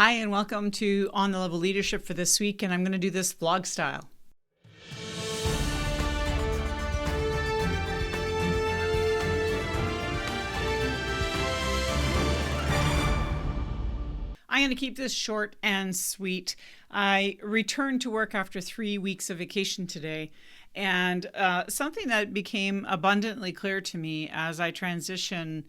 Hi, and welcome to On the Level Leadership for this week, and I'm going to do this vlog style. I'm going to keep this short and sweet. I returned to work after 3 weeks of vacation today, and something that became abundantly clear to me as I transition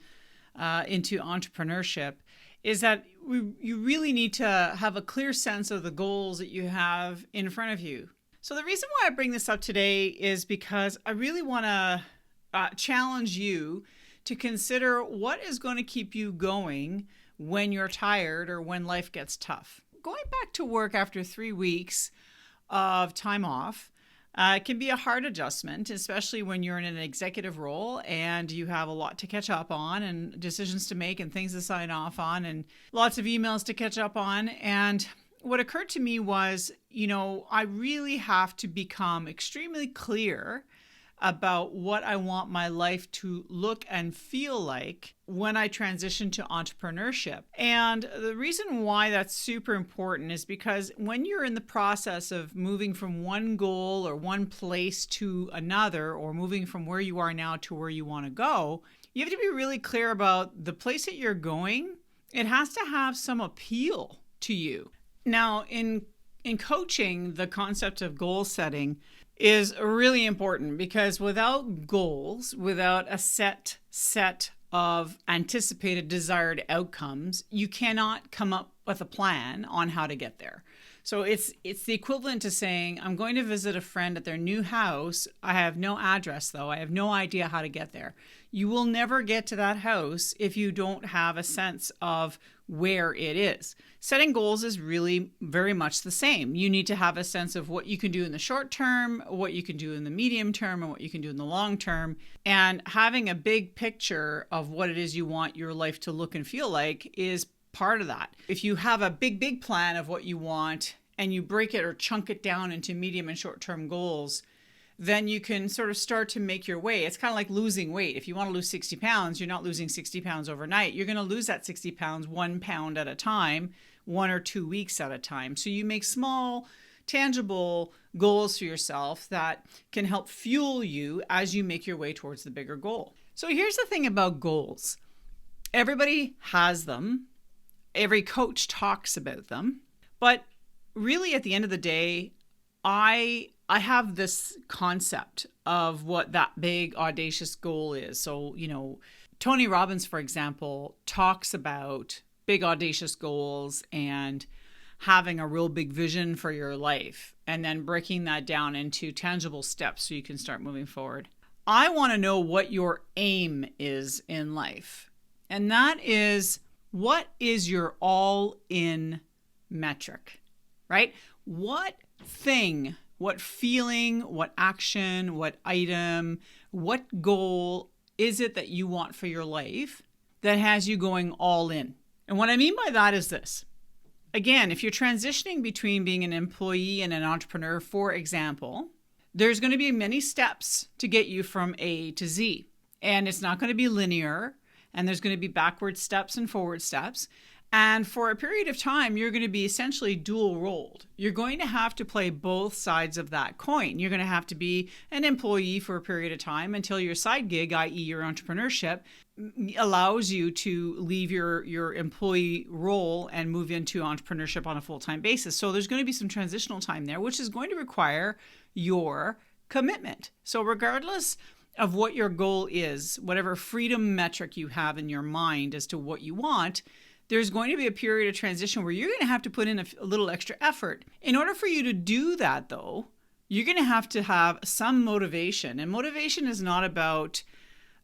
into entrepreneurship is that you really need to have a clear sense of the goals that you have in front of you. So the reason why I bring this up today is because I really want to challenge you to consider what is going to keep you going when you're tired or when life gets tough. Going back to work after 3 weeks of time off can be a hard adjustment, especially when you're in an executive role and you have a lot to catch up on and decisions to make and things to sign off on and lots of emails to catch up on. And what occurred to me was, I really have to become extremely clear about what I want my life to look and feel like when I transition to entrepreneurship. And the reason why that's super important is because when you're in the process of moving from one goal or one place to another, or moving from where you are now to where you want to go, you have to be really clear about the place that you're going. It has to have some appeal to you. Now, in coaching, the concept of goal setting is really important, because without goals, without a set of anticipated desired outcomes, you cannot come up with a plan on how to get there. So it's the equivalent to saying, I'm going to visit a friend at their new house. I have no address though. I have no idea how to get there. You will never get to that house if you don't have a sense of where it is. Setting goals is really very much the same. You need to have a sense of what you can do in the short term, what you can do in the medium term, and what you can do in the long term. And having a big picture of what it is you want your life to look and feel like is part of that. If you have a big plan of what you want and you break it or chunk it down into medium and short-term goals, then you can sort of start to make your way. It's kind of like losing weight. If you want to lose 60 pounds, you're not losing 60 pounds overnight. You're going to lose that 60 pounds 1 pound at a time, 1 or 2 weeks at a time. So you make small, tangible goals for yourself that can help fuel you as you make your way towards the bigger goal. So here's the thing about goals. Everybody has them. Every coach talks about them. But really, at the end of the day, I have this concept of what that big, audacious goal is. So, Tony Robbins, for example, talks about big, audacious goals and having a real big vision for your life and then breaking that down into tangible steps so you can start moving forward. I want to know what your aim is in life. And that is, what is your all-in metric, right? What thing, what feeling, what action, what item, what goal is it that you want for your life that has you going all in? And what I mean by that is this. Again, if you're transitioning between being an employee and an entrepreneur, for example, there's going to be many steps to get you from A to Z. And it's not going to be linear, and there's going to be backward steps and forward steps. And for a period of time, you're going to be essentially dual rolled. You're going to have to play both sides of that coin. You're going to have to be an employee for a period of time until your side gig, i.e. your entrepreneurship, allows you to leave your employee role and move into entrepreneurship on a full-time basis. So there's going to be some transitional time there, which is going to require your commitment. So regardless of what your goal is, whatever freedom metric you have in your mind as to what you want, there's going to be a period of transition where you're going to have to put in a little extra effort. In order for you to do that, though, you're going to have some motivation. And motivation is not about,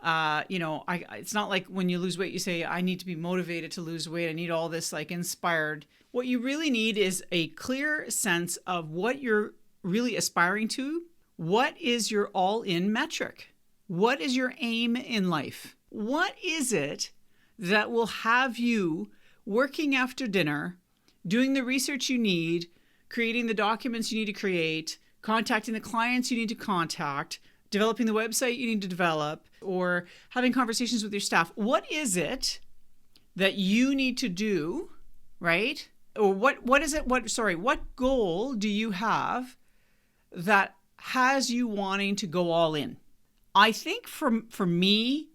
it's not like when you lose weight, you say, I need to be motivated to lose weight. I need all this inspired. What you really need is a clear sense of what you're really aspiring to. What is your all-in metric? What is your aim in life? What is it that will have you working after dinner, doing the research you need, creating the documents you need to create, contacting the clients you need to contact, developing the website you need to develop, or having conversations with your staff? What is it that you need to do, right, what goal do you have that has you wanting to go all in? I think for me,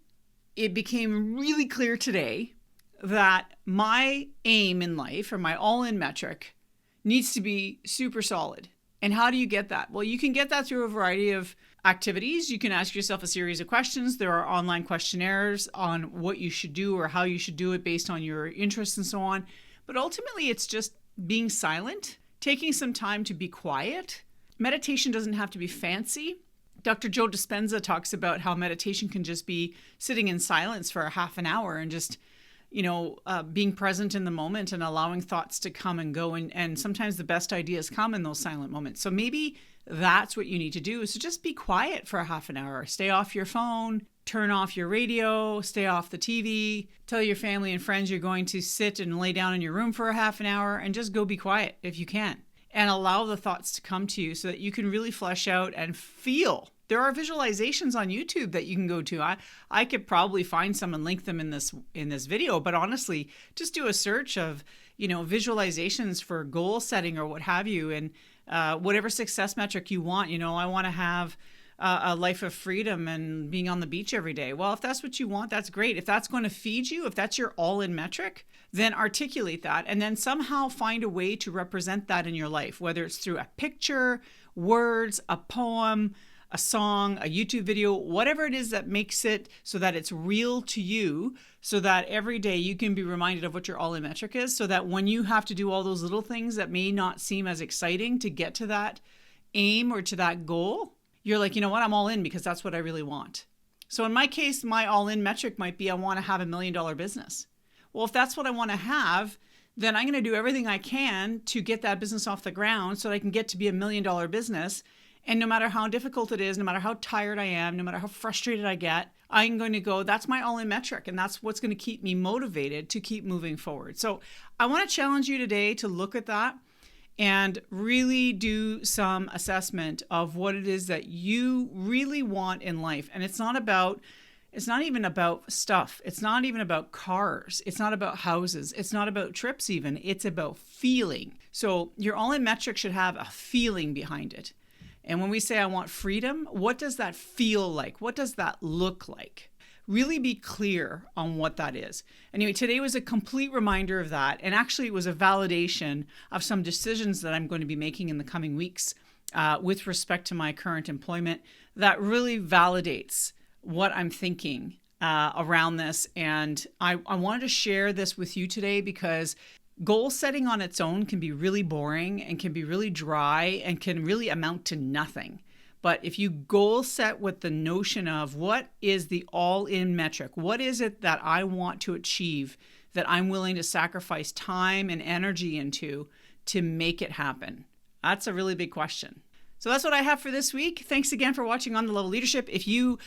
it became really clear today that my aim in life, or my all-in metric, needs to be super solid. And how do you get that? Well, you can get that through a variety of activities. You can ask yourself a series of questions. There are online questionnaires on what you should do or how you should do it based on your interests and so on. But ultimately, it's just being silent, taking some time to be quiet. Meditation doesn't have to be fancy. Dr. Joe Dispenza talks about how meditation can just be sitting in silence for a half an hour and just, being present in the moment and allowing thoughts to come and go. And sometimes the best ideas come in those silent moments. So maybe that's what you need to do, is to just be quiet for a half an hour. Stay off your phone, turn off your radio, stay off the TV, tell your family and friends you're going to sit and lay down in your room for a half an hour, and just go be quiet if you can. And allow the thoughts to come to you so that you can really flesh out and feel. There are visualizations on YouTube that you can go to. I could probably find some and link them in this video, but honestly, just do a search of, visualizations for goal setting or what have you, and whatever success metric you want. I want to have a life of freedom and being on the beach every day. Well, if that's what you want, that's great. If that's going to feed you, if that's your all-in metric, then articulate that and then somehow find a way to represent that in your life, whether it's through a picture, words, a poem, a song, a YouTube video, whatever it is that makes it so that it's real to you, so that every day you can be reminded of what your all-in metric is, so that when you have to do all those little things that may not seem as exciting to get to that aim or to that goal, you're like, you know what, I'm all in because that's what I really want. So in my case, my all-in metric might be I want to have $1 million business. Well, if that's what I want to have, then I'm going to do everything I can to get that business off the ground so that I can get to be $1 million business. And no matter how difficult it is, no matter how tired I am, no matter how frustrated I get, I'm going to go, that's my all-in metric. And that's what's going to keep me motivated to keep moving forward. So I want to challenge you today to look at that and really do some assessment of what it is that you really want in life. And it's not even about stuff. It's not even about cars. It's not about houses. It's not about trips even. It's about feeling. So your all-in metric should have a feeling behind it. And when we say I want freedom, what does that feel like? What does that look like? Really be clear on what that is. Anyway, today was a complete reminder of that. And actually, it was a validation of some decisions that I'm going to be making in the coming weeks with respect to my current employment that really validates what I'm thinking around this. And I wanted to share this with you today because goal setting on its own can be really boring and can be really dry and can really amount to nothing. But if you goal set with the notion of what is the all-in metric, what is it that I want to achieve, that I'm willing to sacrifice time and energy into to make it happen? That's a really big question. So that's what I have for this week. Thanks again for watching On the Level Leadership. If you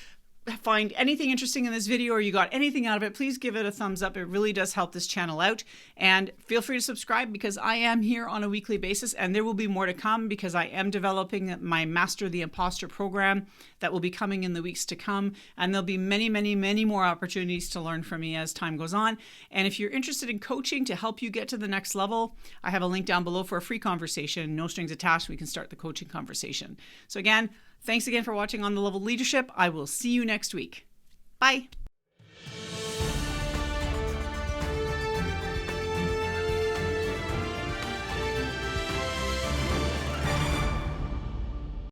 find anything interesting in this video or you got anything out of it, please give it a thumbs up. It really does help this channel out. And feel free to subscribe because I am here on a weekly basis and there will be more to come because I am developing my Master the Imposter program that will be coming in the weeks to come. And there'll be many, many, many more opportunities to learn from me as time goes on. And if you're interested in coaching to help you get to the next level, I have a link down below for a free conversation, no strings attached. We can start the coaching conversation. So again, thanks again for watching On the Level Leadership. I will see you next week. Bye.